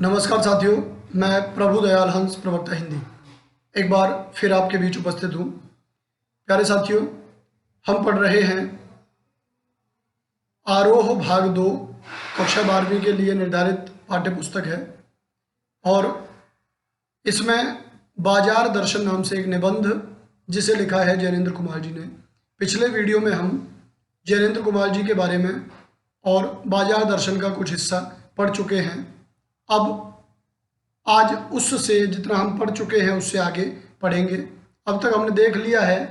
नमस्कार साथियों, मैं प्रभु दयाल हंस प्रवक्ता हिंदी एक बार फिर आपके बीच उपस्थित हूँ। प्यारे साथियों, हम पढ़ रहे हैं आरोह भाग 2 कक्षा 12वीं के लिए निर्धारित पाठ्य पुस्तक है और इसमें बाजार दर्शन नाम से एक निबंध जिसे लिखा है जैनेन्द्र कुमार जी ने। पिछले वीडियो में हम जैनेन्द्र कुमार जी के बारे में और बाजार दर्शन का कुछ हिस्सा पढ़ चुके हैं। अब आज उससे जितना हम पढ़ चुके हैं उससे आगे पढ़ेंगे। अब तक हमने देख लिया है,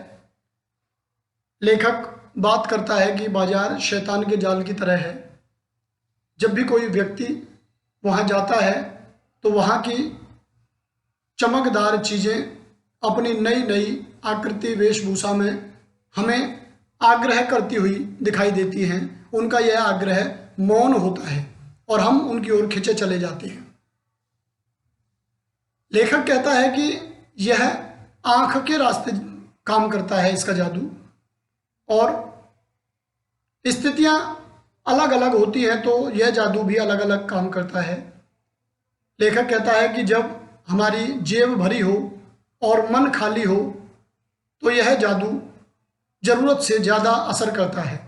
लेखक बात करता है कि बाजार शैतान के जाल की तरह है। जब भी कोई व्यक्ति वहाँ जाता है तो वहाँ की चमकदार चीज़ें अपनी नई नई आकृति वेशभूषा में हमें आग्रह करती हुई दिखाई देती हैं। उनका यह आग्रह मौन होता है और हम उनकी ओर खिंचे चले जाते हैं। लेखक कहता है कि यह आंख के रास्ते काम करता है, इसका जादू, और स्थितियां अलग अलग होती हैं तो यह जादू भी अलग अलग काम करता है। लेखक कहता है कि जब हमारी जेब भरी हो और मन खाली हो तो यह जादू ज़रूरत से ज़्यादा असर करता है।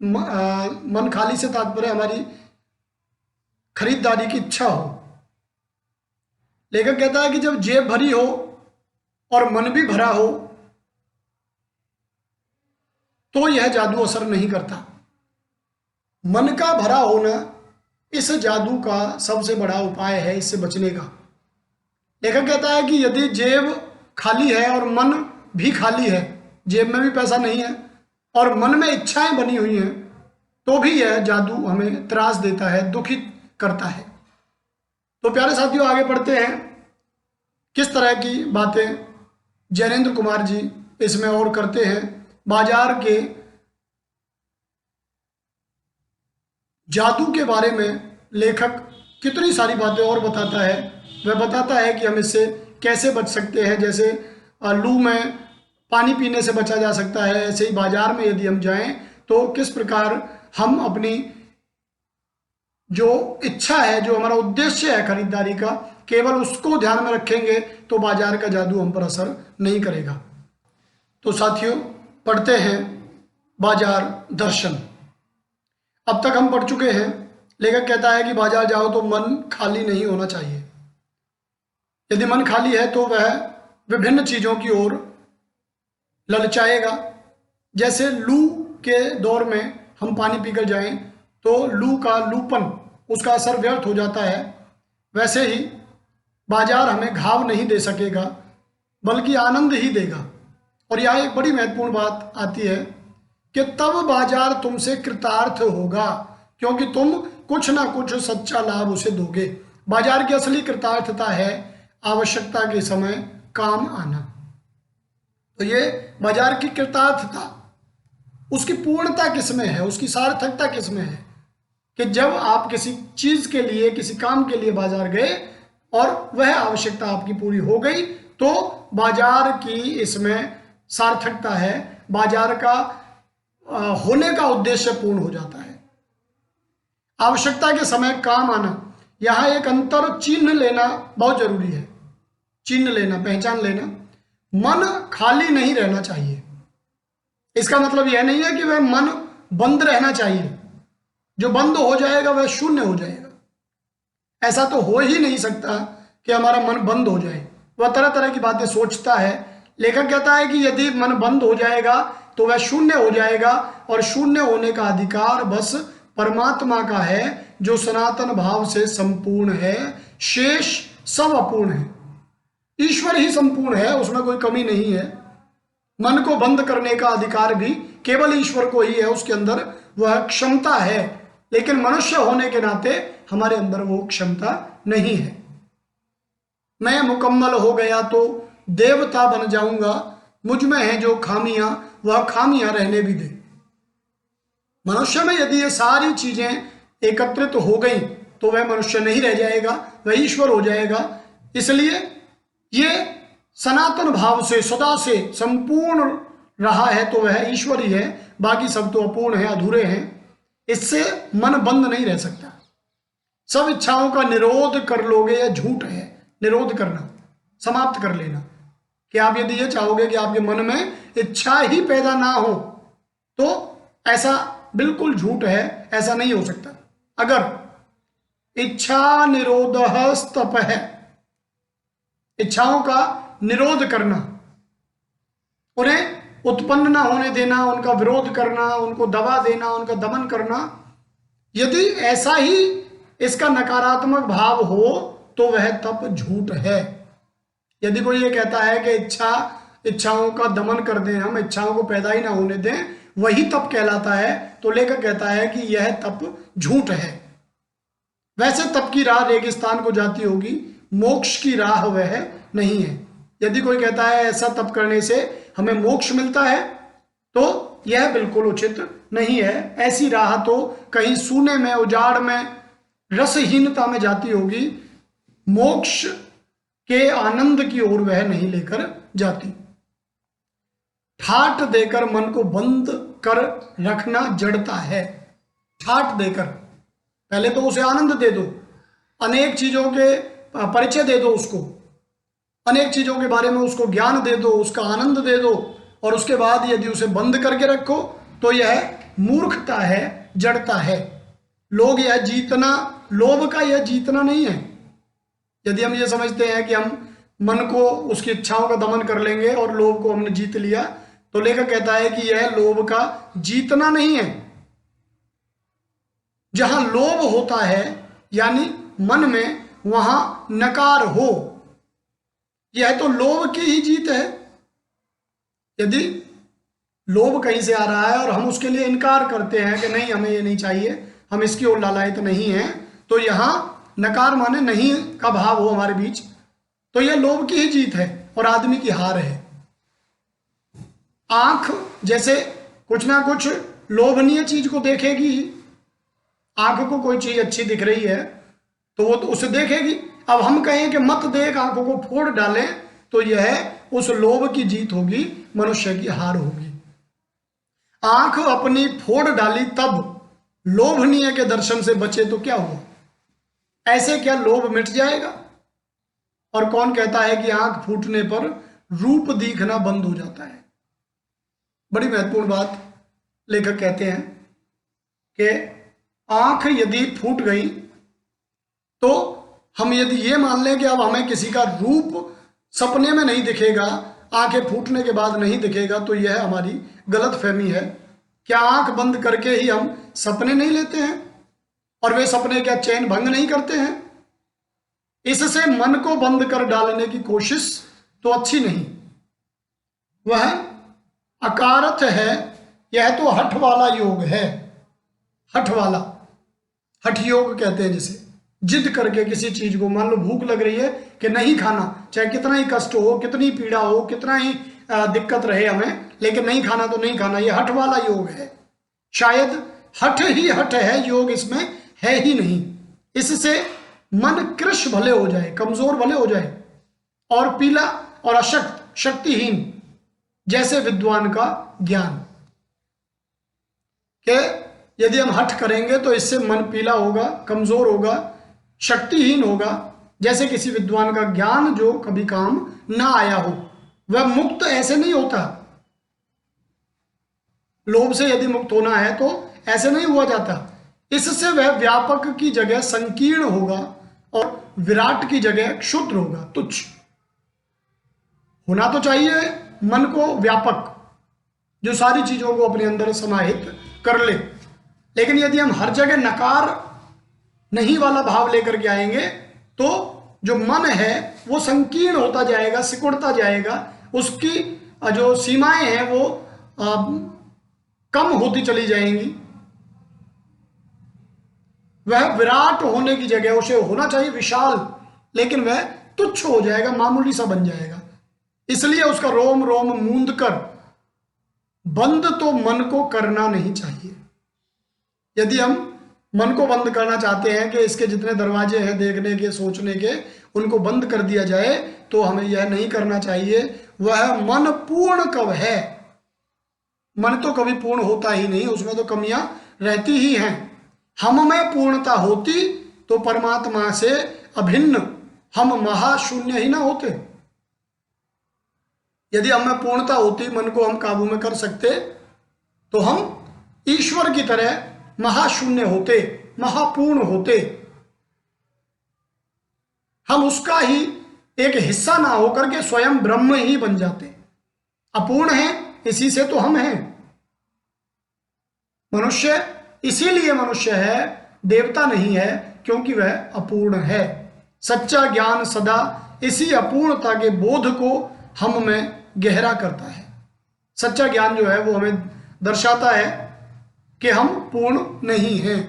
मन खाली से तात्पर्य हमारी खरीदारी की इच्छा हो। लेखक कहता है कि जब जेब भरी हो और मन भी भरा हो तो यह जादू असर नहीं करता। मन का भरा होना इस जादू का सबसे बड़ा उपाय है इससे बचने का। लेखक कहता है कि यदि जेब खाली है और मन भी खाली है, जेब में भी पैसा नहीं है और मन में इच्छाएं बनी हुई हैं, तो भी यह जादू हमें त्रास देता है, दुखित करता है। तो प्यारे साथियों, आगे बढ़ते हैं। किस तरह की बातें जैनेन्द्र कुमार जी इसमें और करते हैं। बाजार के जादू के बारे में लेखक कितनी सारी बातें और बताता है। वह बताता है कि हम इससे कैसे बच सकते हैं। जैसे लू में पानी पीने से बचा जा सकता है, ऐसे ही बाजार में यदि हम जाएं तो किस प्रकार हम अपनी जो इच्छा है, जो हमारा उद्देश्य है खरीदारी का, केवल उसको ध्यान में रखेंगे तो बाजार का जादू हम पर असर नहीं करेगा। तो साथियों, पढ़ते हैं बाजार दर्शन। अब तक हम पढ़ चुके हैं। लेखक कहता है कि बाजार जाओ तो मन खाली नहीं होना चाहिए। यदि मन खाली है तो वह विभिन्न चीज़ों की ओर ललचाएगा। जैसे लू के दौर में हम पानी पीकर जाएं तो लू का लूपन, उसका असर व्यर्थ हो जाता है। वैसे ही बाजार हमें घाव नहीं दे सकेगा बल्कि आनंद ही देगा। और यहाँ एक बड़ी महत्वपूर्ण बात आती है कि तब बाजार तुमसे कृतार्थ होगा, क्योंकि तुम कुछ ना कुछ सच्चा लाभ उसे दोगे। बाजार की असली कृतार्थता है आवश्यकता के समय काम आना। तो ये बाजार की कृतार्थता, उसकी पूर्णता किसमें है, उसकी सार्थकता किसमें है कि जब आप किसी चीज़ के लिए, किसी काम के लिए बाजार गए और वह आवश्यकता आपकी पूरी हो गई, तो बाजार की इसमें सार्थकता है। बाजार का होने का उद्देश्य पूर्ण हो जाता है। आवश्यकता के समय काम आना, यहाँ एक अंतर चिन्ह लेना बहुत जरूरी है। चिन्ह लेना, पहचान लेना। मन खाली नहीं रहना चाहिए। इसका मतलब यह नहीं है कि वह मन बंद रहना चाहिए। जो बंद हो जाएगा वह शून्य हो जाएगा। ऐसा तो हो ही नहीं सकता कि हमारा मन बंद हो जाए। वह तरह तरह की बातें सोचता है। लेखक कहता है कि यदि मन बंद हो जाएगा तो वह शून्य हो जाएगा, और शून्य होने का अधिकार बस परमात्मा का है जो सनातन भाव से संपूर्ण है। शेष सब अपूर्ण है। ईश्वर ही संपूर्ण है, उसमें कोई कमी नहीं है। मन को बंद करने का अधिकार भी केवल ईश्वर को ही है, उसके अंदर वह क्षमता है। लेकिन मनुष्य होने के नाते हमारे अंदर वो क्षमता नहीं है। मैं मुकम्मल हो गया तो देवता बन जाऊंगा, मुझ में है जो खामियां वह खामियां रहने भी दे। मनुष्य में यदि ये सारी चीजें एकत्रित हो गई तो वह मनुष्य नहीं रह जाएगा, वह ईश्वर हो जाएगा। इसलिए ये सनातन भाव से सदा से संपूर्ण रहा है तो वह ईश्वर ही है। बाकी सब तो अपूर्ण है, अधूरे हैं। इससे मन बंद नहीं रह सकता। सब इच्छाओं का निरोध कर लोगे, यह झूठ है। निरोध करना, समाप्त कर लेना, कि आप यदि ये चाहोगे कि आपके मन में इच्छा ही पैदा ना हो, तो ऐसा बिल्कुल झूठ है, ऐसा नहीं हो सकता। अगर इच्छा निरोधः स्तप है, इच्छाओं का निरोध करना, उन्हें उत्पन्न ना होने देना, उनका विरोध करना, उनको दबा देना, उनका दमन करना, यदि ऐसा ही इसका नकारात्मक भाव हो तो वह तप झूठ है। यदि कोई ये कहता है कि इच्छाओं का दमन कर दें, हम इच्छाओं को पैदा ही ना होने दें, वही तप कहलाता है, तो लेखक कहता है कि यह तप झूठ है। वैसे तप की राह रेगिस्तान को जाती होगी, मोक्ष की राह वह नहीं है। यदि कोई कहता है ऐसा तप करने से हमें मोक्ष मिलता है, तो यह बिल्कुल उचित नहीं है। ऐसी राह तो कहीं सूने में, उजाड़ में, रसहीनता में जाती होगी, मोक्ष के आनंद की ओर वह नहीं लेकर जाती। ठाट देकर मन को बंद कर रखना जड़ता है। ठाट देकर, पहले तो उसे आनंद दे दो, अनेक चीजों के परिचय दे दो उसको, अनेक चीजों के बारे में उसको ज्ञान दे दो, उसका आनंद दे दो, और उसके बाद यदि उसे बंद करके रखो तो यह मूर्खता है, जड़ता है। लोग यह जीतना, लोभ का यह जीतना नहीं है। यदि हम ये समझते हैं कि हम मन को, उसकी इच्छाओं का दमन कर लेंगे और लोभ को हमने जीत लिया, तो लेखक कहता है कि यह लोभ का जीतना नहीं है। जहां लोभ होता है यानी मन में, वहां नकार हो, यह तो लोभ की ही जीत है। यदि लोभ कहीं से आ रहा है और हम उसके लिए इनकार करते हैं कि नहीं, हमें ये नहीं चाहिए, हम इसकी ओर लालायित नहीं हैं, तो यहां नकार माने नहीं का भाव हो हमारे बीच, तो यह लोभ की ही जीत है और आदमी की हार है। आंख जैसे कुछ ना कुछ लोभनीय चीज को देखेगी, आंख को कोई चीज अच्छी दिख रही है तो वो तो उसे देखेगी। अब हम कहें कि मत देख, आंखों को फोड़ डालें, तो यह उस लोभ की जीत होगी, मनुष्य की हार होगी। आंख अपनी फोड़ डाली तब लोभनीय के दर्शन से बचे तो क्या हुआ? ऐसे क्या लोभ मिट जाएगा? और कौन कहता है कि आंख फूटने पर रूप दिखना बंद हो जाता है? बड़ी महत्वपूर्ण बात लेखक कहते हैं कि आंख यदि फूट गई तो हम यदि ये मान लें कि अब हमें किसी का रूप सपने में नहीं दिखेगा, आंखें फूटने के बाद नहीं दिखेगा, तो यह हमारी गलत फहमी है। क्या आंख बंद करके ही हम सपने नहीं लेते हैं? और वे सपने क्या चैन भंग नहीं करते हैं? इससे मन को बंद कर डालने की कोशिश तो अच्छी नहीं, वह अकारथ है। यह तो हठ वाला योग है, हठ वाला, हठ योग कहते हैं जिसे। जिद करके किसी चीज को, मान लो भूख लग रही है कि नहीं खाना, चाहे कितना ही कष्ट हो, कितनी पीड़ा हो, कितना ही दिक्कत रहे हमें, लेकिन नहीं खाना तो नहीं खाना, यह हठ वाला योग है। शायद हठ ही हठ है, योग इसमें है ही नहीं। इससे मन कृश भले हो जाए, कमजोर भले हो जाए, और पीला और अशक्त, शक्तिहीन, जैसे विद्वान का ज्ञान। कि यदि हम हठ करेंगे तो इससे मन पीला होगा, कमजोर होगा, शक्तिहीन होगा, जैसे किसी विद्वान का ज्ञान जो कभी काम ना आया हो। वह मुक्त ऐसे नहीं होता। लोभ से यदि मुक्त होना है तो ऐसे नहीं हुआ जाता। इससे वह व्यापक की जगह संकीर्ण होगा और विराट की जगह क्षुद्र होगा, तुच्छ। होना तो चाहिए मन को व्यापक, जो सारी चीजों को अपने अंदर समाहित कर ले, लेकिन यदि हम हर जगह नकार नहीं वाला भाव लेकर के आएंगे तो जो मन है वो संकीर्ण होता जाएगा, सिकुड़ता जाएगा, उसकी जो सीमाएं हैं वो कम होती चली जाएंगी। वह विराट होने की जगह उसे होना चाहिए विशाल, लेकिन वह तुच्छ हो जाएगा, मामूली सा बन जाएगा। इसलिए उसका रोम रोम मूंद कर बंद तो मन को करना नहीं चाहिए। यदि हम मन को बंद करना चाहते हैं कि इसके जितने दरवाजे हैं देखने के, सोचने के, उनको बंद कर दिया जाए, तो हमें यह नहीं करना चाहिए। वह मन पूर्ण कब है? मन तो कभी पूर्ण होता ही नहीं, उसमें तो कमियां रहती ही हैं। हम में पूर्णता होती तो परमात्मा से अभिन्न हम महाशून्य ही ना होते। यदि हम में पूर्णता होती, मन को हम काबू में कर सकते, तो हम ईश्वर की तरह महाशून्य होते, महापूर्ण होते। हम उसका ही एक हिस्सा ना होकर के स्वयं ब्रह्म ही बन जाते। अपूर्ण है, इसी से तो हम हैं। मनुष्य इसीलिए मनुष्य है, देवता नहीं है, क्योंकि वह अपूर्ण है। सच्चा ज्ञान सदा इसी अपूर्णता के बोध को हम में गहरा करता है। सच्चा ज्ञान जो है वो हमें दर्शाता है कि हम पूर्ण नहीं हैं।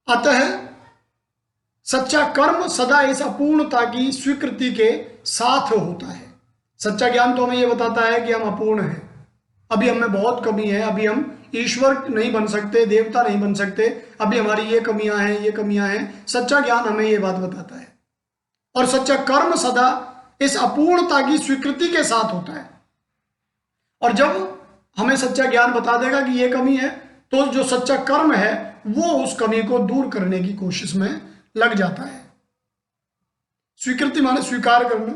अतः सच्चा कर्म सदा इस अपूर्णता की स्वीकृति के साथ होता है। सच्चा ज्ञान तो हमें यह बताता है कि हम अपूर्ण हैं, अभी हमें बहुत कमी है, अभी हम ईश्वर नहीं बन सकते, देवता नहीं बन सकते, अभी हमारी ये कमियां हैं, ये कमियां हैं। सच्चा ज्ञान हमें ये बात बताता है। और सच्चा कर्म सदा इस अपूर्णता की स्वीकृति के साथ होता है। और जब हमें सच्चा ज्ञान बता देगा कि ये कमी है, तो जो सच्चा कर्म है वो उस कमी को दूर करने की कोशिश में लग जाता है। स्वीकृति माने स्वीकार करना,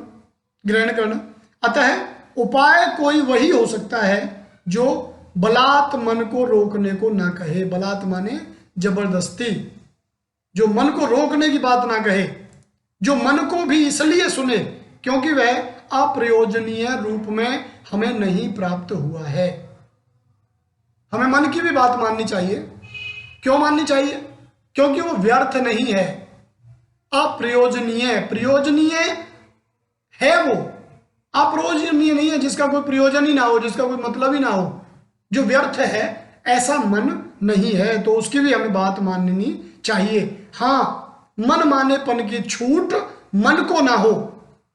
ग्रहण करना। अतः उपाय कोई वही हो सकता है जो बलात् मन को रोकने को ना कहे। बलात् माने जबरदस्ती, जो मन को रोकने की बात ना कहे, जो मन को भी इसलिए सुने क्योंकि वह अप्रयोजनीय रूप में हमें नहीं प्राप्त हुआ है। हमें मन की भी बात माननी चाहिए। क्यों माननी चाहिए? क्योंकि वो व्यर्थ नहीं है, अप्रयोजनीय। प्रयोजनीय है वो, अप्रयोजनीय नहीं है जिसका कोई प्रयोजन ही ना हो, जिसका कोई मतलब ही ना हो। जो व्यर्थ है ऐसा मन नहीं है, तो उसकी भी हमें बात माननी चाहिए। हाँ, मन मानेपन की छूट मन को ना हो,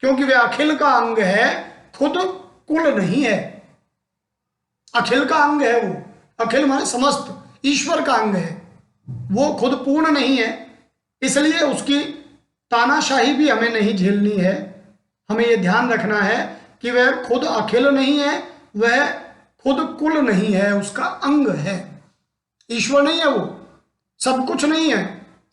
क्योंकि वह अखिल का अंग है, खुद कुल नहीं है। अखिल का अंग है वो, अखिल माने समस्त, ईश्वर का अंग है, वो खुद पूर्ण नहीं है। इसलिए उसकी तानाशाही भी हमें नहीं झेलनी है। हमें यह ध्यान रखना है कि वह खुद अखिल नहीं है, वह खुद कुल नहीं है, उसका अंग है। ईश्वर नहीं है वो, सब कुछ नहीं है,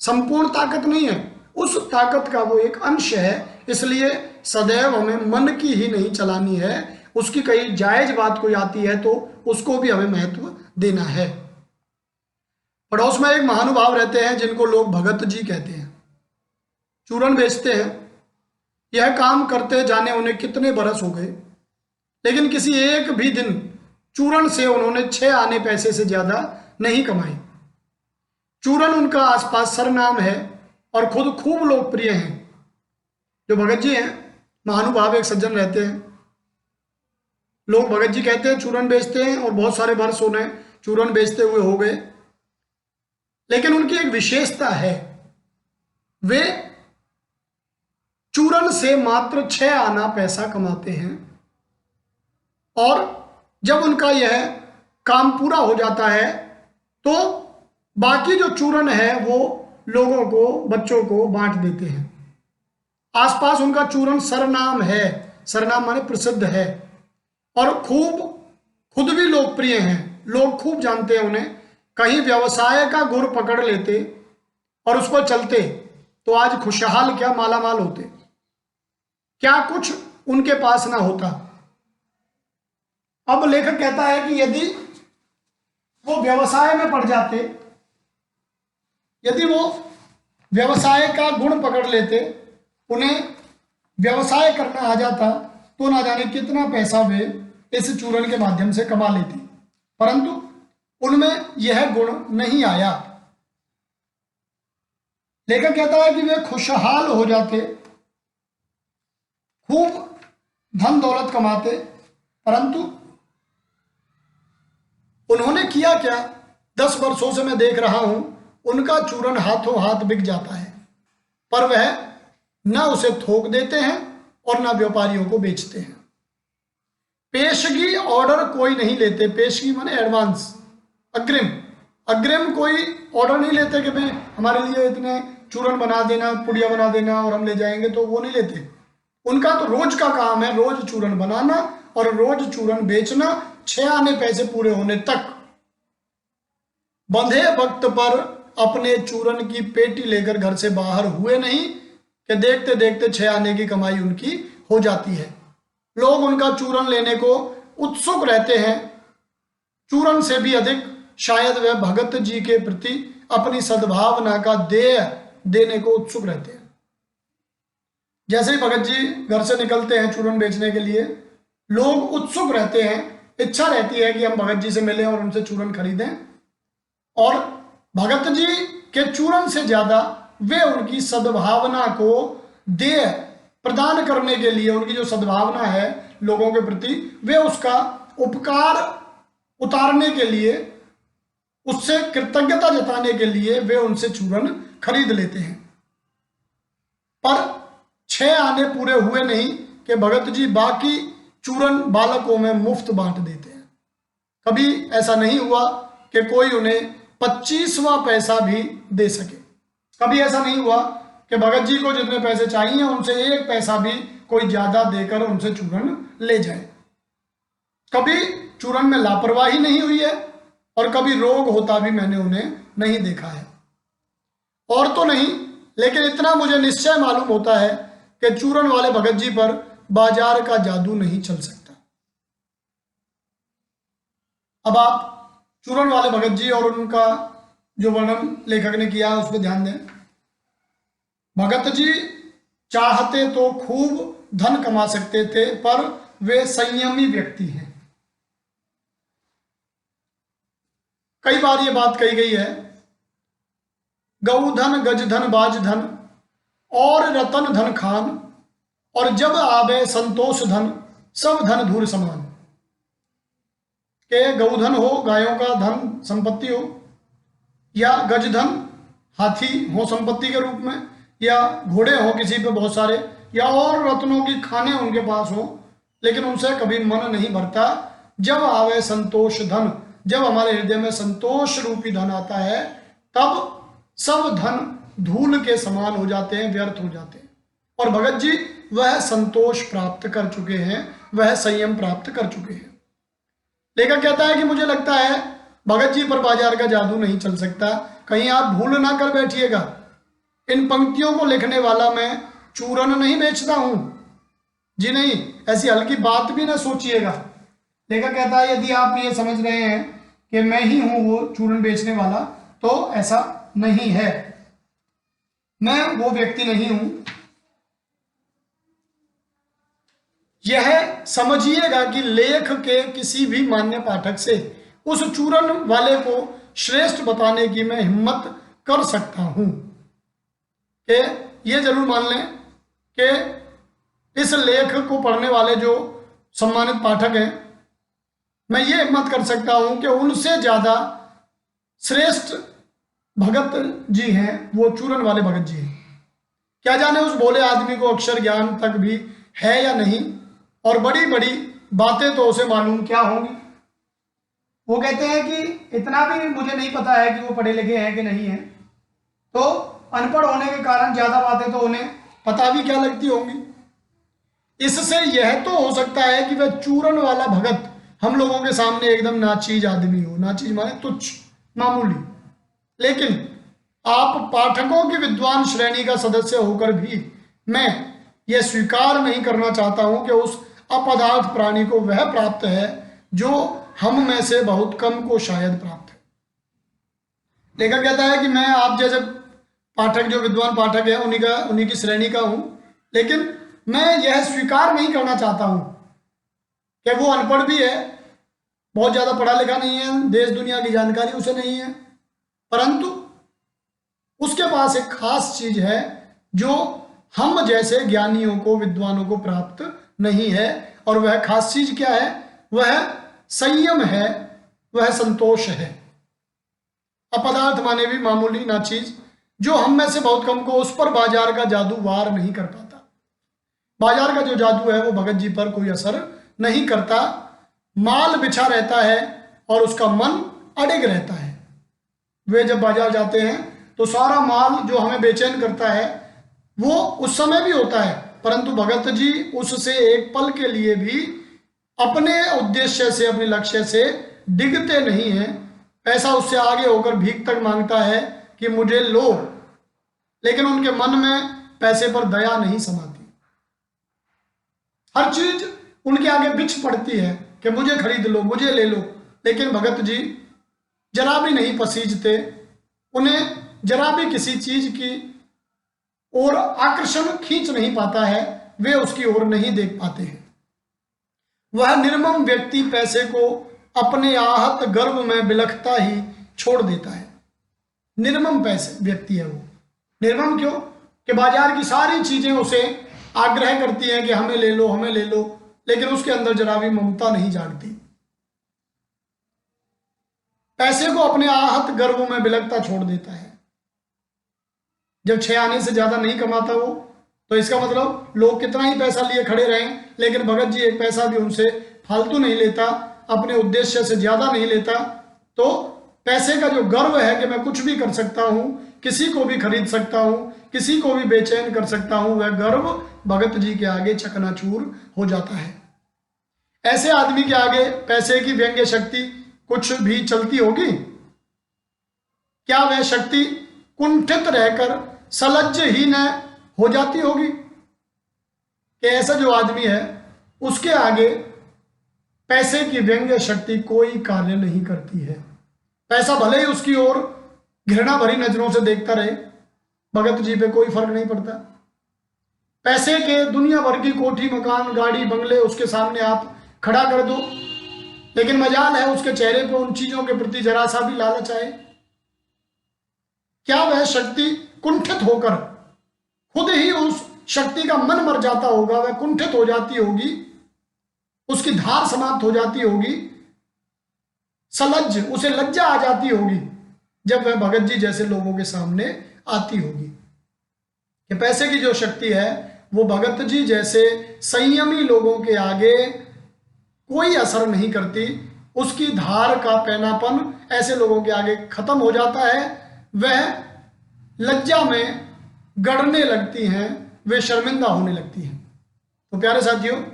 संपूर्ण ताकत नहीं है, उस ताकत का वो एक अंश है। इसलिए सदैव हमें मन की ही नहीं चलानी है, उसकी कई जायज बात कोई आती है तो उसको भी हमें महत्व देना है। पड़ोस में एक महानुभाव रहते हैं जिनको लोग भगत जी कहते हैं। चूरन बेचते हैं। यह काम करते जाने उन्हें कितने बरस हो गए, लेकिन किसी एक भी दिन चूरन से उन्होंने 6 आने पैसे से ज्यादा नहीं कमाए। चूरन उनका आसपास सरनाम है और खुद खूब लोकप्रिय हैं। जो भगत जी हैं, महानुभाव एक सज्जन रहते हैं, लोग भगत जी कहते हैं, चूरन बेचते हैं और बहुत सारे वर्ष उन्हें चूरन बेचते हुए हो गए। लेकिन उनकी एक विशेषता है, वे चूरन से मात्र 6 आना पैसा कमाते हैं। और जब उनका यह काम पूरा हो जाता है तो बाकी जो चूरन है वो लोगों को, बच्चों को बांट देते हैं। आसपास उनका चूरन सरनाम है, सरनाम माने प्रसिद्ध है, और खूब खुद भी लोकप्रिय हैं, लोग खूब जानते हैं उन्हें। कहीं व्यवसाय का गुर पकड़ लेते और उस पर चलते तो आज खुशहाल क्या मालामाल होते, क्या कुछ उनके पास ना होता। अब लेखक कहता है कि यदि वो व्यवसाय में पड़ जाते, यदि वो व्यवसाय का गुण पकड़ लेते, उन्हें व्यवसाय करना आ जाता, तो ना जाने कितना पैसा वे इस चूरन के माध्यम से कमा लेती। परंतु उनमें यह गुण नहीं आया। लेखक कहता है कि वे खुशहाल हो जाते, खूब धन दौलत कमाते, परंतु उन्होंने किया क्या? 10 वर्षों से मैं देख रहा हूं, उनका चूरन हाथों हाथ बिक जाता है, पर वह न उसे थोक देते हैं और न व्यापारियों को बेचते हैं। पेशगी ऑर्डर कोई नहीं लेते। पेशगी माने एडवांस, अग्रिम। अग्रिम कोई ऑर्डर नहीं लेते कि भाई हमारे लिए इतने चूरन बना देना, पुड़िया बना देना और हम ले जाएंगे, तो वो नहीं लेते। उनका तो रोज का काम है, रोज चूरन बनाना और रोज चूरन बेचना, 6 आने पैसे पूरे होने तक। बंधे वक्त पर अपने चूरन की पेटी लेकर घर से बाहर हुए नहीं कि देखते देखते 6 आने की कमाई उनकी हो जाती है। लोग उनका चूरन लेने को उत्सुक रहते हैं। चूरन से भी अधिक शायद वह भगत जी के प्रति अपनी सद्भावना का देय देने को उत्सुक रहते हैं। जैसे ही भगत जी घर से निकलते हैं चूरन बेचने के लिए, लोग उत्सुक रहते हैं, इच्छा रहती है कि हम भगत जी से मिलें और उनसे चूरन खरीदें। और भगत जी के चूरन से ज्यादा वे उनकी सद्भावना को देय प्रदान करने के लिए, उनकी जो सद्भावना है लोगों के प्रति, वे उसका उपकार उतारने के लिए, उससे कृतज्ञता जताने के लिए वे उनसे चूरन खरीद लेते हैं। पर 6 आने पूरे हुए नहीं कि भगत जी बाकी चूरन बालकों में मुफ्त बांट देते हैं। कभी ऐसा नहीं हुआ कि कोई उन्हें 25वां पैसा भी दे सके। कभी ऐसा नहीं हुआ कि भगत जी को जितने पैसे चाहिए उनसे 1 पैसा भी कोई ज्यादा देकर उनसे चूरन ले जाए। कभी चूरन में लापरवाही नहीं हुई है और कभी रोग होता भी मैंने उन्हें नहीं देखा है। और तो नहीं, लेकिन इतना मुझे निश्चय मालूम होता है कि चूरन वाले भगत जी पर बाजार का जादू नहीं चल सकता। अब आप चूरन वाले भगत जी और उनका जो वर्णन लेखक ने किया उस पर ध्यान दें। भगत जी चाहते तो खूब धन कमा सकते थे, पर वे संयमी व्यक्ति हैं। कई बार ये बात कही गई है, गऊ धन गज धन बाज धन और रतन धन खान, और जब आवे संतोष धन सब धन धूर समान। के गौधन हो, गायों का धन संपत्ति हो, या गजधन हाथी हो संपत्ति के रूप में, या घोड़े हो किसी पे बहुत सारे, या और रत्नों की खाने उनके पास हो, लेकिन उनसे कभी मन नहीं भरता। जब आवे संतोष धन, जब हमारे हृदय में संतोष रूपी धन आता है, तब सब धन धूल के समान हो जाते हैं, व्यर्थ हो जाते हैं। और भगत जी वह संतोष प्राप्त कर चुके हैं, वह संयम प्राप्त कर चुके हैं। लेखक कहता है कि मुझे लगता है भगत जी पर बाजार का जादू नहीं चल सकता। कहीं आप भूल ना कर बैठिएगा, इन पंक्तियों को लिखने वाला मैं चूरन नहीं बेचता हूं जी, नहीं, ऐसी हल्की बात भी ना सोचिएगा। लेखक कहता है यदि आप ये समझ रहे हैं कि मैं ही हूं वो चूरन बेचने वाला, तो ऐसा नहीं है, मैं वो व्यक्ति नहीं हूं। यह समझिएगा कि लेख के किसी भी मान्य पाठक से उस चूरन वाले को श्रेष्ठ बताने की मैं हिम्मत कर सकता हूं। कि ये जरूर मान लें कि इस लेख को पढ़ने वाले जो सम्मानित पाठक हैं, मैं ये हिम्मत कर सकता हूं कि उनसे ज्यादा श्रेष्ठ भगत जी हैं वो चूरन वाले भगत जी हैं। क्या जाने उस भोले आदमी को अक्षर ज्ञान तक भी है या नहीं, और बड़ी बड़ी बातें तो उसे मालूम क्या होंगी। वो कहते हैं कि इतना भी मुझे नहीं पता है कि वो पढ़े लिखे हैं कि नहीं है, तो अनपढ़ होने के कारण ज्यादा बातें तो उन्हें पता भी क्या लगती होंगी। इससे यह तो हो सकता है कि वह चूरन वाला भगत हम लोगों के सामने एकदम नाचीज आदमी हो, नाचीज माने तुच्छ, मामूली। लेकिन आप पाठकों की विद्वान श्रेणी का सदस्य होकर भी मैं यह स्वीकार नहीं करना चाहता हूं कि उस अपदार्थ प्राणी को वह प्राप्त है जो हम में से बहुत कम को शायद प्राप्त है। लेखक कहता है कि मैं आप जैसे पाठक, जो विद्वान पाठक है, उन्हीं की श्रेणी का हूं, लेकिन मैं यह स्वीकार नहीं करना चाहता हूं कि वो अनपढ़ भी है, बहुत ज्यादा पढ़ा लिखा नहीं है, देश दुनिया की जानकारी उसे नहीं है, परंतु उसके पास एक खास चीज है जो हम जैसे ज्ञानियों को, विद्वानों को प्राप्त नहीं है। और वह खास चीज क्या है? वह संयम है, वह संतोष है। अपदार्थ माने भी मामूली ना चीज, जो हम में से बहुत कम को, उस पर बाजार का जादू वार नहीं कर पाता। बाजार का जो जादू है वो भगत जी पर कोई असर नहीं करता। माल बिछा रहता है और उसका मन अडिग रहता है। वे जब बाजार जाते हैं तो सारा माल जो हमें बेचैन करता है वो उस समय भी होता है, परंतु भगत जी उससे एक पल के लिए भी अपने उद्देश्य से, अपने लक्ष्य से डिगते नहीं हैं। पैसा उससे आगे होकर भीख तक मांगता है कि मुझे लो, लेकिन उनके मन में पैसे पर दया नहीं समाती। हर चीज उनके आगे बिछ पड़ती है कि मुझे खरीद लो, मुझे ले लो, लेकिन भगत जी जरा भी नहीं पसीजते, उन्हें जरा भी किसी चीज की ओर आकर्षण खींच नहीं पाता है, वे उसकी ओर नहीं देख पाते हैं। वह निर्मम व्यक्ति पैसे को अपने आहत गर्भ में बिलखता ही छोड़ देता है। निर्मम पैसे व्यक्ति है वो। निर्मम क्यों? कि बाजार की सारी चीजें उसे आग्रह करती हैं कि हमें ले लो, हमें ले लो, लेकिन उसके अंदर जरा भी ममता नहीं जागती। पैसे को अपने आहत गर्भ में बिलखता छोड़ देता है। जब 6 आने से ज्यादा नहीं कमाता वो, तो इसका मतलब लोग कितना ही पैसा लिए खड़े रहें, लेकिन भगत जी एक पैसा भी उनसे फालतू नहीं लेता, अपने उद्देश्य से ज्यादा नहीं लेता। तो पैसे का जो गर्व है कि मैं कुछ भी कर सकता हूं, किसी को भी खरीद सकता हूं, किसी को भी बेचैन कर सकता हूं, वह गर्व भगत जी के आगे चकनाचूर हो जाता है। ऐसे आदमी के आगे पैसे की व्यंग्य शक्ति कुछ भी चलती होगी? क्या वह शक्ति कुंठित रहकर सलज्जहीन हो जाती होगी? कि ऐसा जो आदमी है उसके आगे पैसे की व्यंग्य शक्ति कोई कार्य नहीं करती है। पैसा भले ही उसकी ओर घृणा भरी नजरों से देखता रहे, भगत जी पे कोई फर्क नहीं पड़ता। पैसे के दुनिया भर की कोठी, मकान, गाड़ी, बंगले उसके सामने आप खड़ा कर दो, लेकिन मजाल है उसके चेहरे पे उन चीजों के प्रति जरा सा भी लालच आए। क्या वह शक्ति कुंठित होकर खुद ही उस शक्ति का मन मर जाता होगा, वह कुंठित हो जाती होगी, उसकी धार समाप्त हो जाती होगी, सलज्ज, उसे लज्जा आ जाती होगी जब वह भगत जी जैसे लोगों के सामने आती होगी। कि पैसे की जो शक्ति है वो भगत जी जैसे संयमी लोगों के आगे कोई असर नहीं करती। उसकी धार का पैनापन ऐसे लोगों के आगे खत्म हो जाता है, वह लज्जा में गड़ने लगती हैं, वे शर्मिंदा होने लगती हैं। तो प्यारे साथियों,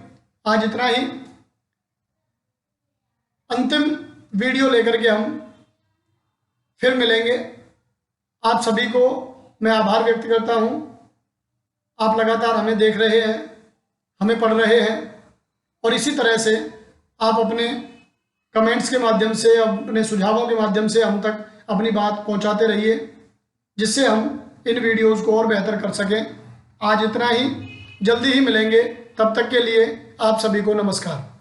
आज इतना ही। अंतिम वीडियो लेकर के हम फिर मिलेंगे। आप सभी को मैं आभार व्यक्त करता हूं। आप लगातार हमें देख रहे हैं, हमें पढ़ रहे हैं, और इसी तरह से आप अपने कमेंट्स के माध्यम से, अपने सुझावों के माध्यम से हम तक अपनी बात पहुंचाते रहिए, जिससे हम इन वीडियोस को और बेहतर कर सकें। आज इतना ही, जल्दी ही मिलेंगे। तब तक के लिए आप सभी को नमस्कार।